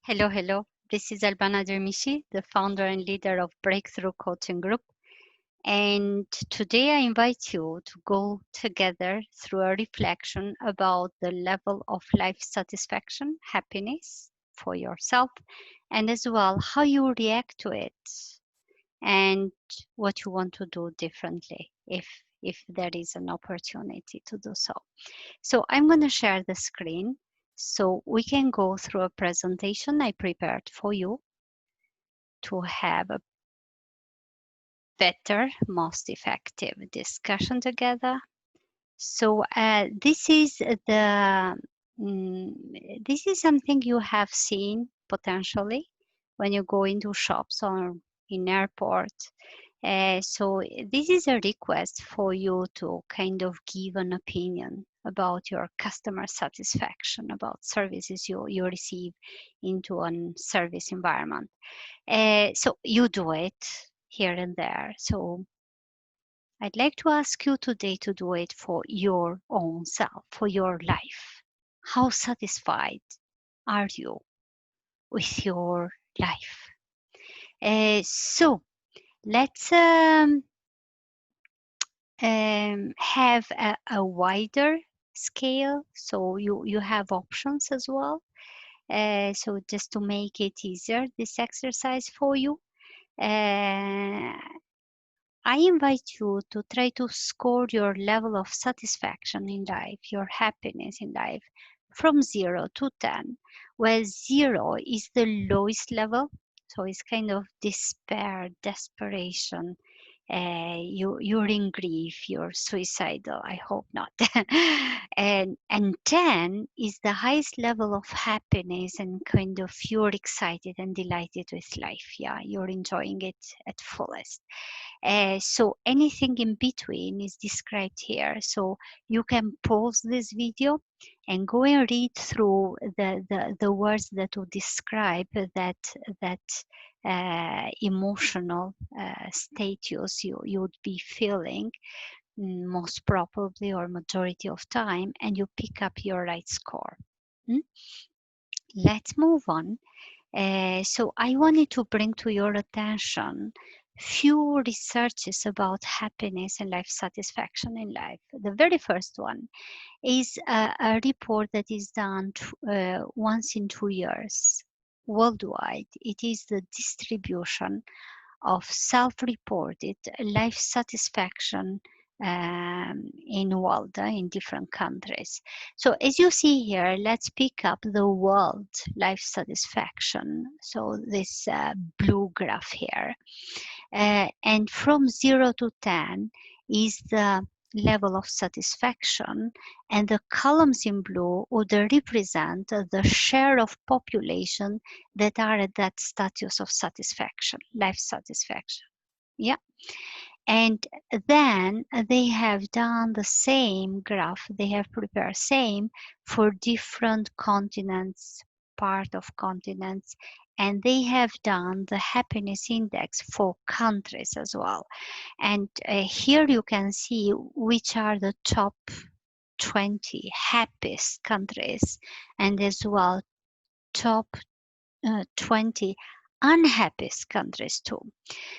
Hello, hello. This is Alba, the founder and leader of Breakthrough Coaching Group. And today I invite you to go together through a reflection about the level of life satisfaction, happiness for yourself, and as well how you react to it and what you want to do differently if there is an opportunity to do so. So I'm going to share the screen so we can go through a presentation I prepared for you to have a better, most effective discussion together. So this is something you have seen potentially when you go into shops or in airports. So this is a request for you to kind of give an opinion about your customer satisfaction, about services you receive into a service environment. So you do it here and there. So I'd like to ask you today to do it for your own self, for your life. How satisfied are you with your life? So let's have a wider scale, so you have options as well. So just to make it easier, this exercise for you, I invite you to try to score your level of satisfaction in life, your happiness in life, from 0 to 10, where 0 is the lowest level. So it's kind of despair, desperation. You're in grief, you're suicidal. I hope not. and 10 is the highest level of happiness and kind of you're excited and delighted with life. Yeah, you're enjoying it at fullest. So anything in between is described here. So you can pause this video and go and read through the words that will describe that emotional status you would be feeling most probably or majority of time, and you pick up your right score. Let's move on. So I wanted to bring to your attention few researches about happiness and life satisfaction in life. The very first one is a report that is done once in 2 years worldwide. It is the distribution of self-reported life satisfaction in world in different countries. So as you see here, let's pick up the world life satisfaction. So this blue graph here, and from 0 to 10 is the level of satisfaction, and the columns in blue would represent the share of population that are at that status of satisfaction, life satisfaction. Yeah. And then they have done the same graph, they have prepared same for different continents, part of continents, and they have done the happiness index for countries as well. And here you can see which are the top 20 happiest countries, and as well top 20 unhappiest countries too.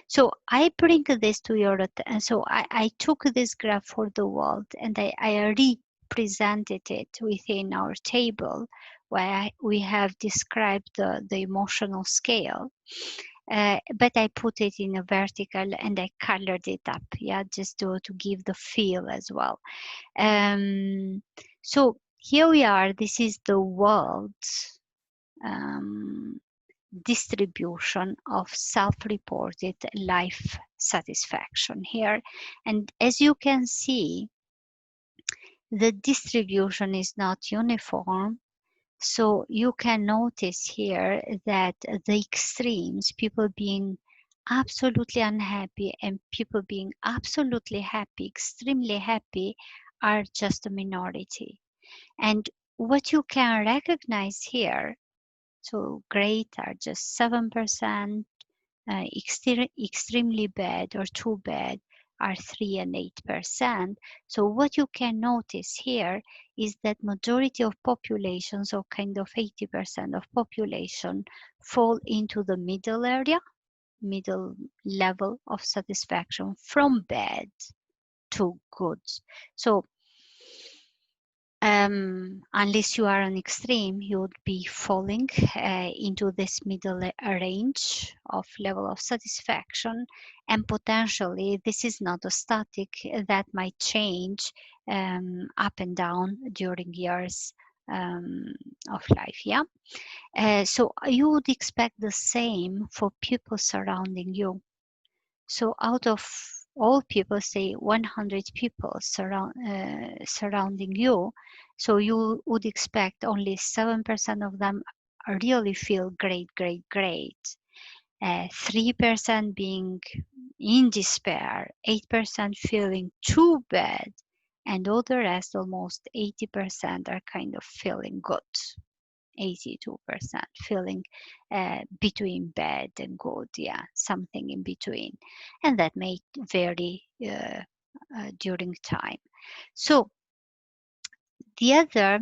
So I bring this to your attention. So I took this graph for the world and I represented it within our table where we have described the emotional scale. But I put it in a vertical and I colored it up, yeah, just to give the feel as well. So here we are. This is the world distribution of self-reported life satisfaction here. And as you can see, the distribution is not uniform. So you can notice here that the extremes, people being absolutely unhappy and people being absolutely happy, extremely happy, are just a minority. And what you can recognize here, so great are just 7%, extremely bad or too bad are 3 and 8%. So what you can notice here is that majority of populations, or kind of 80% of population, fall into the middle area, middle level of satisfaction, from bad to good. So unless you are an extreme, you would be falling into this middle range of level of satisfaction, and potentially this is not a static, that might change up and down during years of life. Yeah. So you would expect the same for people surrounding you. So out of all people, say 100 people surrounding you, so you would expect only 7% of them really feel great, great, great. 3% being in despair, 8% feeling too bad, and all the rest, almost 80%, are kind of feeling good. 82% feeling between bad and good, yeah, something in between, and that may vary during time. So the other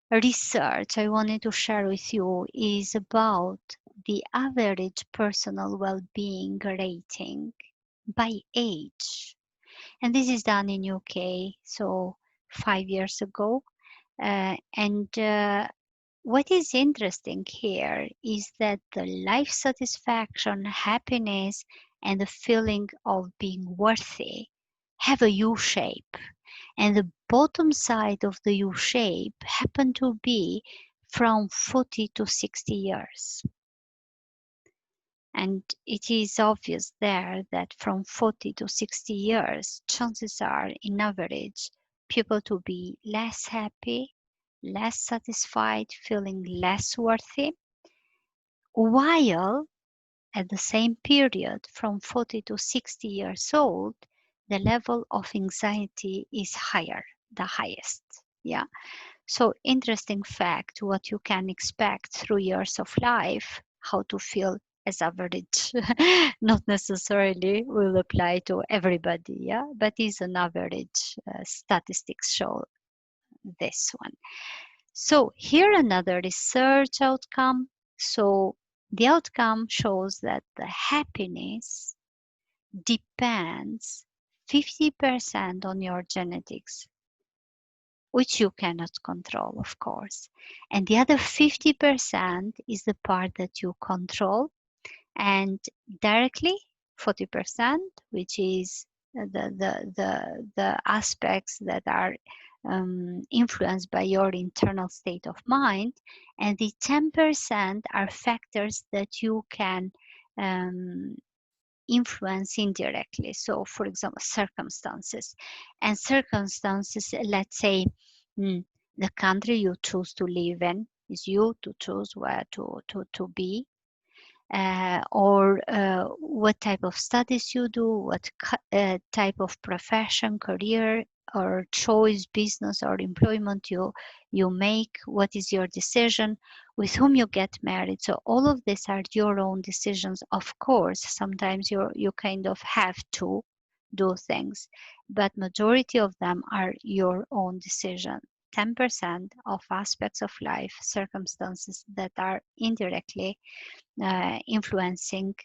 research I wanted to share with you is about the average personal well-being rating by age, and this is done in UK, so 5 years ago, and what is interesting here is that the life satisfaction, happiness, and the feeling of being worthy have a U shape. And the bottom side of the U shape happen to be from 40 to 60 years. And it is obvious there that from 40 to 60 years, chances are, in average, people to be less happy, less satisfied, feeling less worthy, while at the same period from 40 to 60 years old, the level of anxiety is higher, the highest. Yeah. So interesting fact, what you can expect through years of life, how to feel as average, not necessarily will apply to everybody, yeah, but is an average. Statistics show this one. So here another research outcome. So the outcome shows that the happiness depends 50% on your genetics, which you cannot control, of course. And the other 50% is the part that you control, and directly 40%, which is the aspects that are influenced by your internal state of mind, and the 10% are factors that you can influence indirectly. So, for example, circumstances. And circumstances, let's say, the country you choose to live in is you to choose where to be, or what type of studies you do, what type of profession, career, or choice, business or employment you make, what is your decision, with whom you get married. So all of these are your own decisions. Of course, sometimes you kind of have to do things, but majority of them are your own decision. 10% of aspects of life, circumstances that are indirectly influencing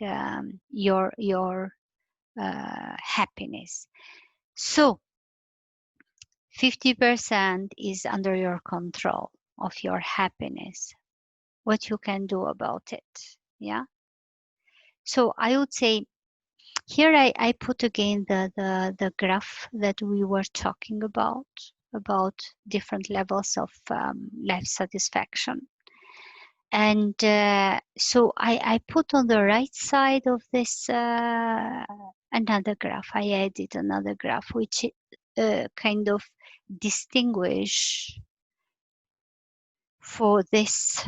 your happiness. So 50% is under your control of your happiness, what you can do about it. Yeah. So I would say here I put again the graph that we were talking about different levels of life satisfaction. And so I put on the right side of this another graph. I added another graph which kind of distinguish for this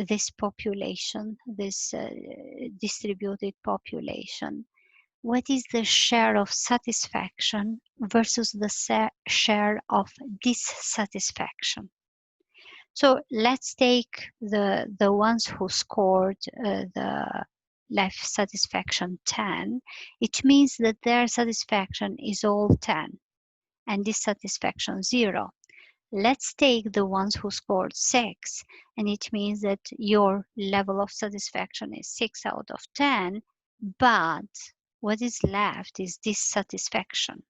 this population, this distributed population, what is the share of satisfaction versus the share of dissatisfaction. So let's take the ones who scored the life satisfaction 10, it means that their satisfaction is all 10 and dissatisfaction 0. Let's take the ones who scored 6, and it means that your level of satisfaction is 6 out of 10, but what is left is dissatisfaction.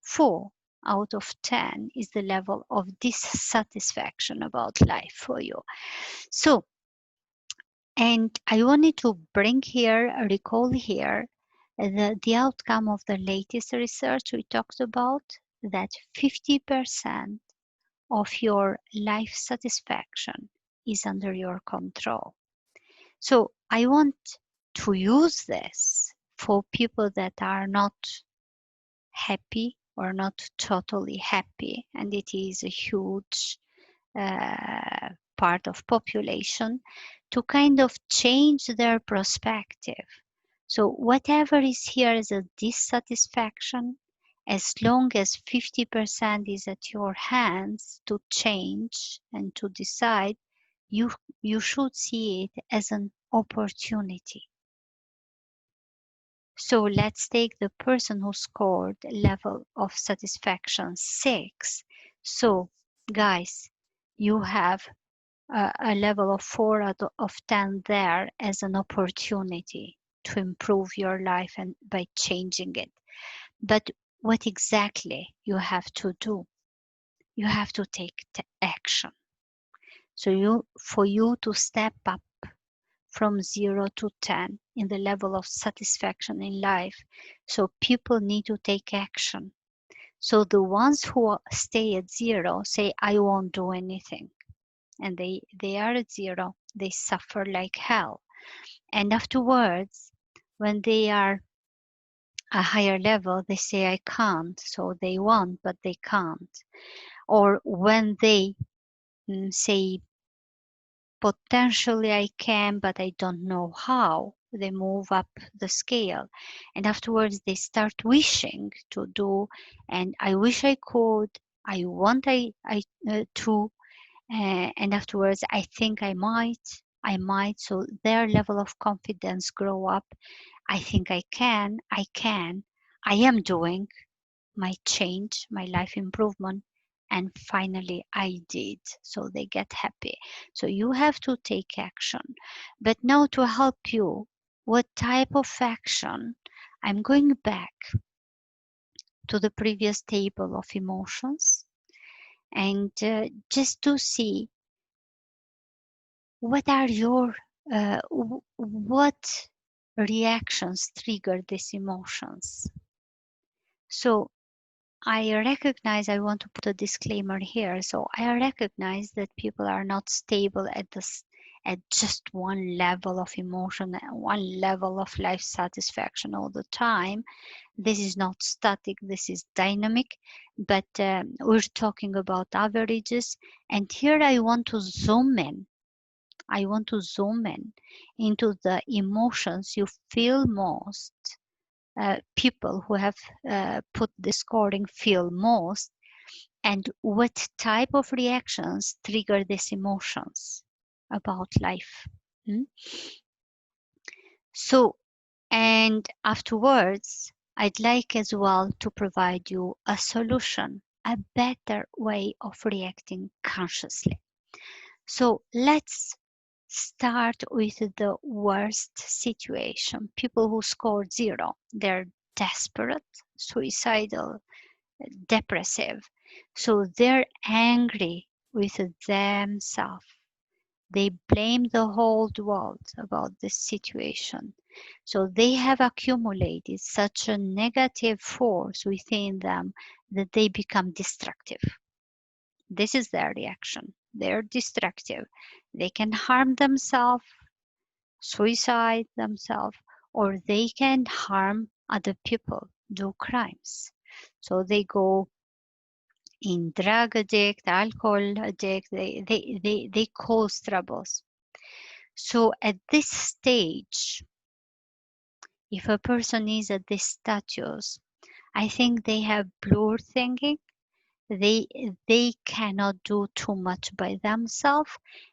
4 out of 10 is the level of dissatisfaction about life for you. So, and I wanted to bring here, recall here, the outcome of the latest research we talked about, that 50% of your life satisfaction is under your control. So I want to use this for people that are not happy or not totally happy, and it is a huge part of population, to kind of change their perspective. So whatever is here is a dissatisfaction, as long as 50% is at your hands to change and to decide, you should see it as an opportunity. So let's take the person who scored level of satisfaction 6. So guys, you have a level of 4 out of 10 there as an opportunity to improve your life and by changing it. But what exactly you have to do? You have to take action. So for you to step up from 0 to 10 in the level of satisfaction in life, so people need to take action. So the ones who stay at 0 say, I won't do anything. And they are at 0, they suffer like hell. And afterwards, when they are a higher level, they say, I can't. So they want, but they can't. Or when they say, potentially I can, but I don't know how, they move up the scale. And afterwards, they start wishing to do, and I wish I could, I want to, and afterwards, I think I might. So their level of confidence grow up. I think I can, I am doing my change, my life improvement. And finally, I did. So they get happy. So you have to take action. But now to help you, what type of action? I'm going back to the previous table of emotions and just to see what are your what reactions trigger these emotions. So I recognize, I want to put a disclaimer here. So I recognize that people are not stable at just one level of emotion and one level of life satisfaction all the time. This is not static, this is dynamic, but we're talking about averages. And here I want to zoom in. I want to zoom in into the emotions you feel most. People who have put the scoring feel most, and what type of reactions trigger these emotions about life. So, and afterwards, I'd like as well to provide you a solution, a better way of reacting consciously. So let's start with the worst situation. People who scored 0, they're desperate, suicidal, depressive. So they're angry with themselves. They blame the whole world about this situation. So they have accumulated such a negative force within them that they become destructive. This is their reaction. They're destructive. They can harm themselves, suicide themselves, or they can harm other people, do crimes. So they go in drug addict, alcohol addict, they cause troubles. So at this stage, if a person is at this status, I think they have blur thinking. They cannot do too much by themselves.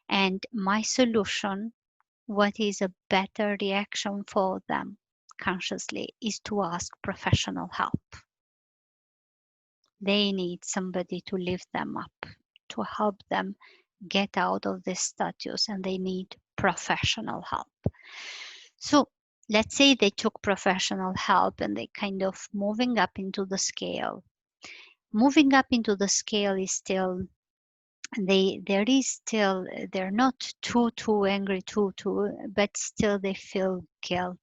And my solution what is a better reaction for them consciously is to ask professional help. They need somebody to lift them up, to help them get out of this status, and they need professional help. So let's say they took professional help and they kind of moving up into the scale. Moving up into the scale is still they're not too angry but still they feel guilt,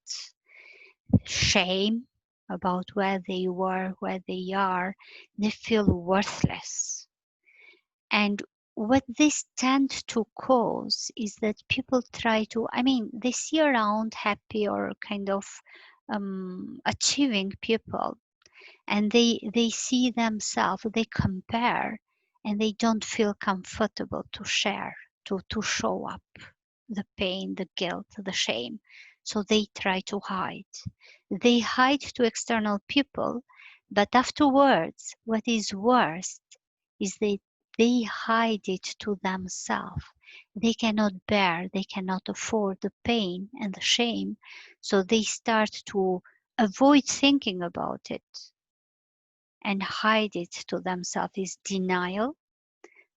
shame about where they were, where they are. They feel worthless. And what this tends to cause is that people try to, they see around happy or kind of achieving people, and they see themselves, they compare, and they don't feel comfortable to share, to show up the pain, the guilt, the shame. So they try to hide. They hide to external people, but afterwards, what is worst is they hide it to themselves. They cannot bear, they cannot afford the pain and the shame, so they start to avoid thinking about it and hide it to themselves. Is denial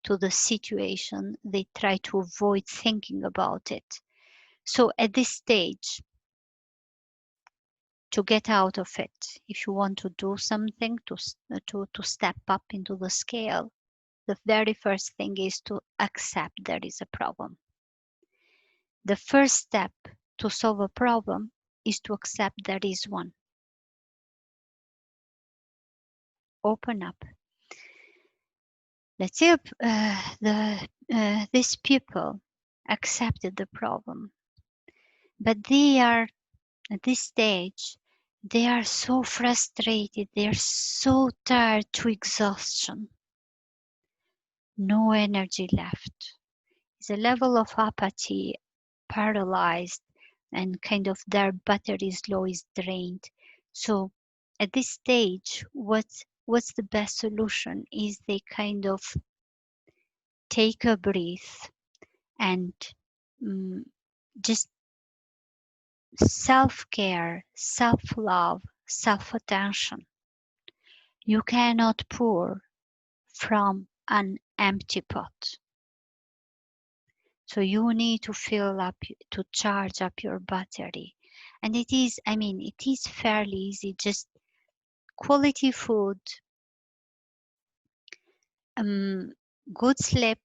to the situation. They try to avoid thinking about it. So at this stage, to get out of it, if you want to do something to step up into the scale, the very first thing is to accept there is a problem. The first step to solve a problem is to accept there is one. Open up. Let's say these people accepted the problem, but they are at this stage, they are so frustrated, they are so tired to exhaustion, no energy left. The level of apathy, paralyzed, and kind of their battery is low, is drained. So at this stage, what's the best solution is they kind of take a breath and just self-care, self-love, self-attention. You cannot pour from an empty pot. So you need to fill up, to charge up your battery. And it is fairly easy. Just quality food, good sleep,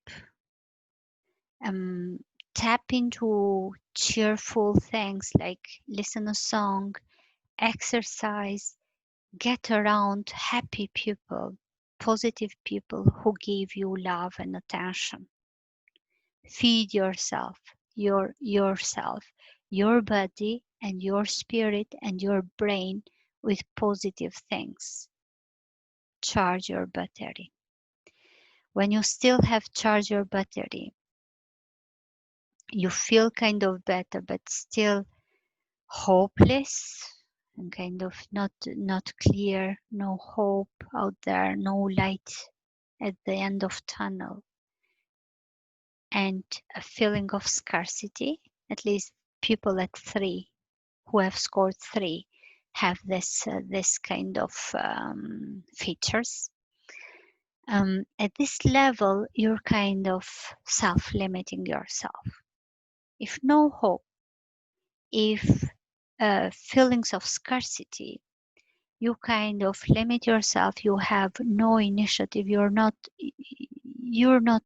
um, tap into cheerful things like listen a song, exercise, get around happy people, positive people who give you love and attention. Feed yourself, your body and your spirit and your brain with positive things. Charge your battery. When you still have charged your battery, you feel kind of better, but still hopeless and kind of not clear, no hope out there, no light at the end of tunnel, and a feeling of scarcity. At least people at 3 who have scored 3 have this kind of features. At this level, you're kind of self-limiting yourself. If no hope, if feelings of scarcity, you kind of limit yourself. You have no initiative. You're not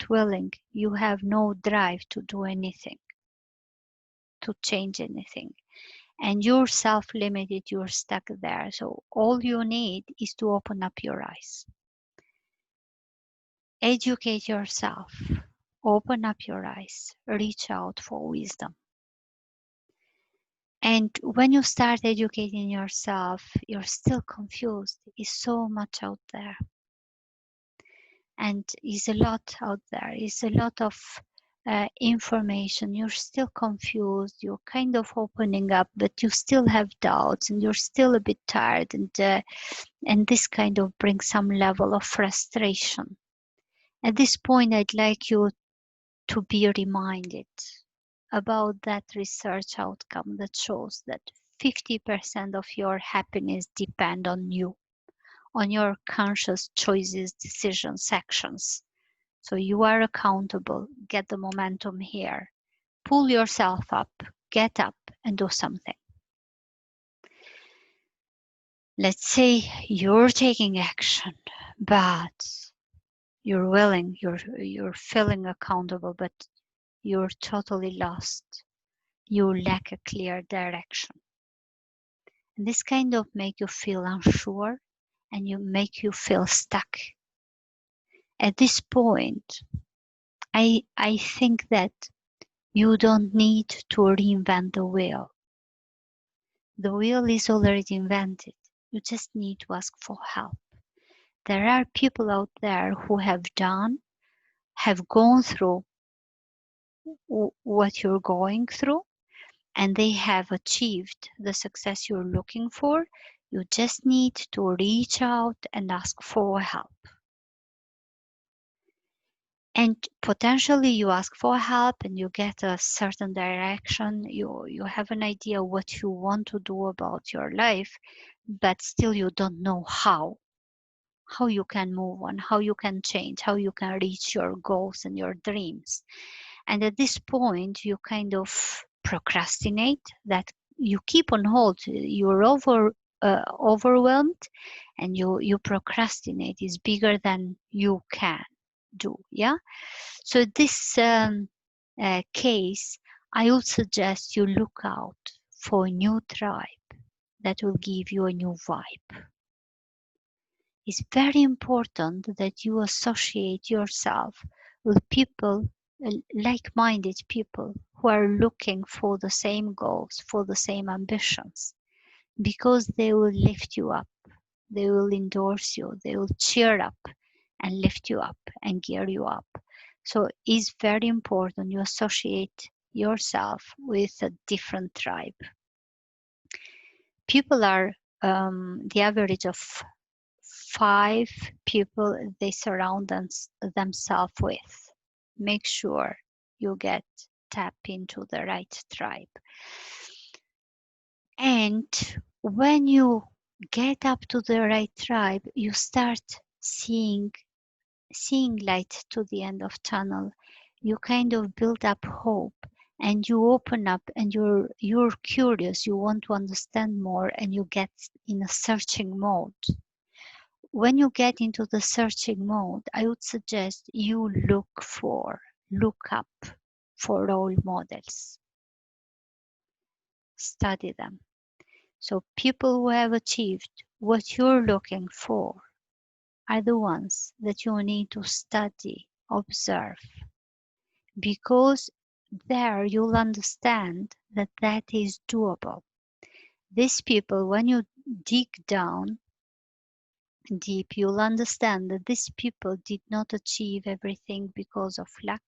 willing. You have no drive to do anything, to change anything. And you're self-limited. You're stuck there. So all you need is to open up your eyes. Educate yourself. Open up your eyes. Reach out for wisdom. And when you start educating yourself, you're still confused. Is so much out there. And is a lot out there. Is a lot of information. You're still confused. You're kind of opening up, but you still have doubts and you're still a bit tired. And this kind of brings some level of frustration. At this point, I'd like you to be reminded about that research outcome that shows that 50% of your happiness depend on you, on your conscious choices, decisions, actions. So you are accountable. Get the momentum here. Pull yourself up, get up and do something. Let's say you're taking action, but you're willing, you're feeling accountable, but you're totally lost. You lack a clear direction. And this kind of make you feel unsure and you make you feel stuck. At this point, I think that you don't need to reinvent the wheel. The wheel is already invented. You just need to ask for help. There are people out there who have gone through what you're going through, and they have achieved the success you're looking for. You just need to reach out and ask for help. And potentially you ask for help and you get a certain direction. You have an idea what you want to do about your life, but still you don't know how you can move on, how you can change, how you can reach your goals and your dreams. And at this point, you kind of procrastinate, that you keep on hold. You're overwhelmed and you procrastinate. Is bigger than you can do. Yeah. So this case, I would suggest you look out for a new tribe that will give you a new vibe. It's very important that you associate yourself with people, like-minded people who are looking for the same goals, for the same ambitions, because they will lift you up, they will endorse you, they will cheer up and lift you up and gear you up. So it's very important you associate yourself with a different tribe. People are the average of 5 people they surround themselves with. Make sure you get tap into the right tribe. And when you get up to the right tribe, you start seeing light to the end of tunnel. You kind of build up hope and you open up and you're curious, you want to understand more and you get in a searching mode. When you get into the searching mode, I would suggest you look up for role models. Study them. So people who have achieved what you're looking for are the ones that you need to study, observe, because there you'll understand that that is doable. These people, when you dig down deep, you'll understand that these people did not achieve everything because of luck.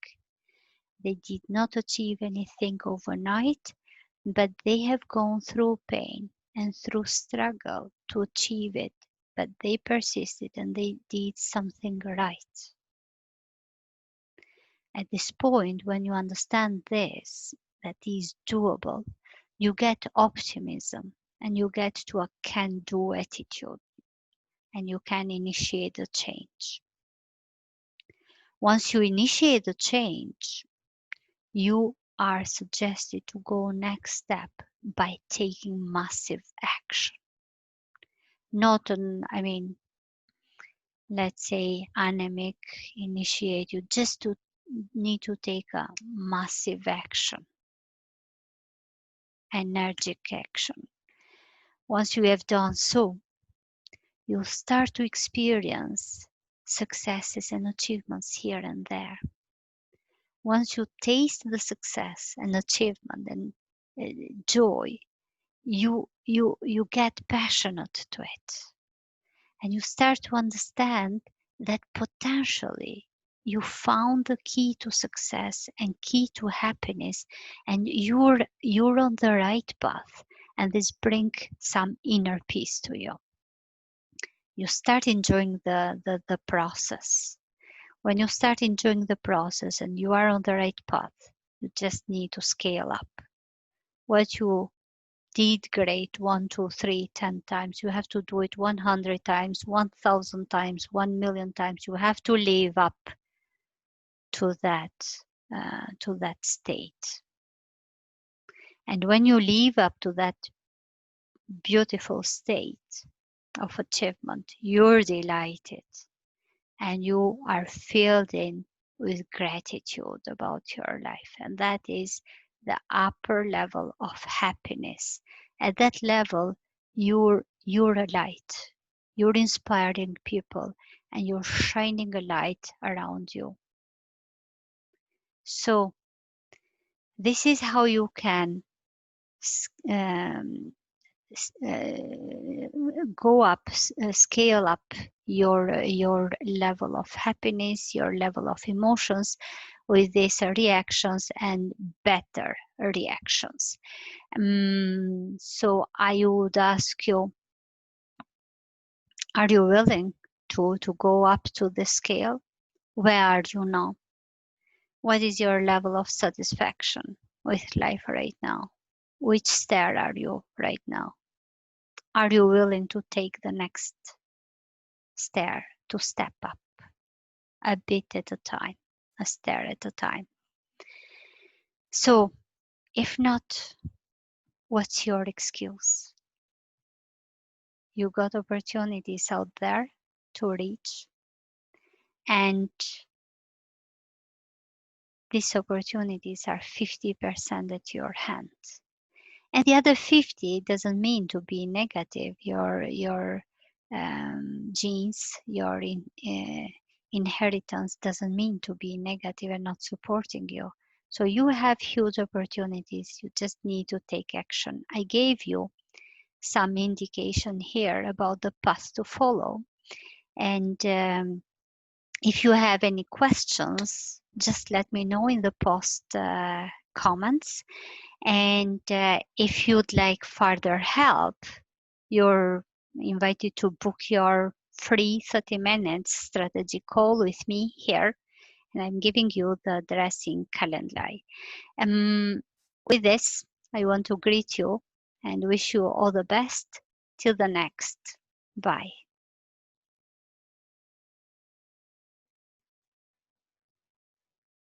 They did not achieve anything overnight, but they have gone through pain and through struggle to achieve it. But they persisted and they did something right. At this point, when you understand this, that is doable, you get optimism and you get to a can-do attitude and you can initiate a change. Once you initiate the change, you are suggested to go next step by taking massive action. Not let's say anemic initiate, you just to need to take a massive action, energetic action. Once you have done so, you'll start to experience successes and achievements here and there. Once you taste the success and achievement and joy, you get passionate to it. And you start to understand that potentially you found the key to success and key to happiness, and you're on the right path, and this brings some inner peace to you. You start enjoying the process. When you start enjoying the process and you are on the right path, You just need to scale up. What you did great 1, 2, 3, 10 times. You have to do it 100 times, 1,000 times, 1,000,000 times. You have to live up to that state. And when you live up to that beautiful state of achievement, you're delighted and you are filled in with gratitude about your life. And that is the upper level of happiness. At that level, you're a light. You're inspiring people and you're shining a light around you. So this is how you can go up, scale up your level of happiness, your level of emotions with these reactions and better reactions. So I would ask you, are you willing to go up to the scale? Where are you now? What is your level of satisfaction with life right now? Which stair are you right now? Are you willing to take the next stair, to step up a bit at a time, a stair at a time? So if not, what's your excuse? You got opportunities out there to reach, and these opportunities are 50% at your hand. And the other 50 doesn't mean to be negative. Your genes, your inheritance doesn't mean to be negative and not supporting you. So you have huge opportunities. You just need to take action. I gave you some indication here about the path to follow. And if you have any questions, just let me know in the post comments. And if you'd like further help, you're invited to book your free 30 minutes strategy call with me here. And I'm giving you the address in Calendly. With this, I want to greet you and wish you all the best. Till the next. Bye.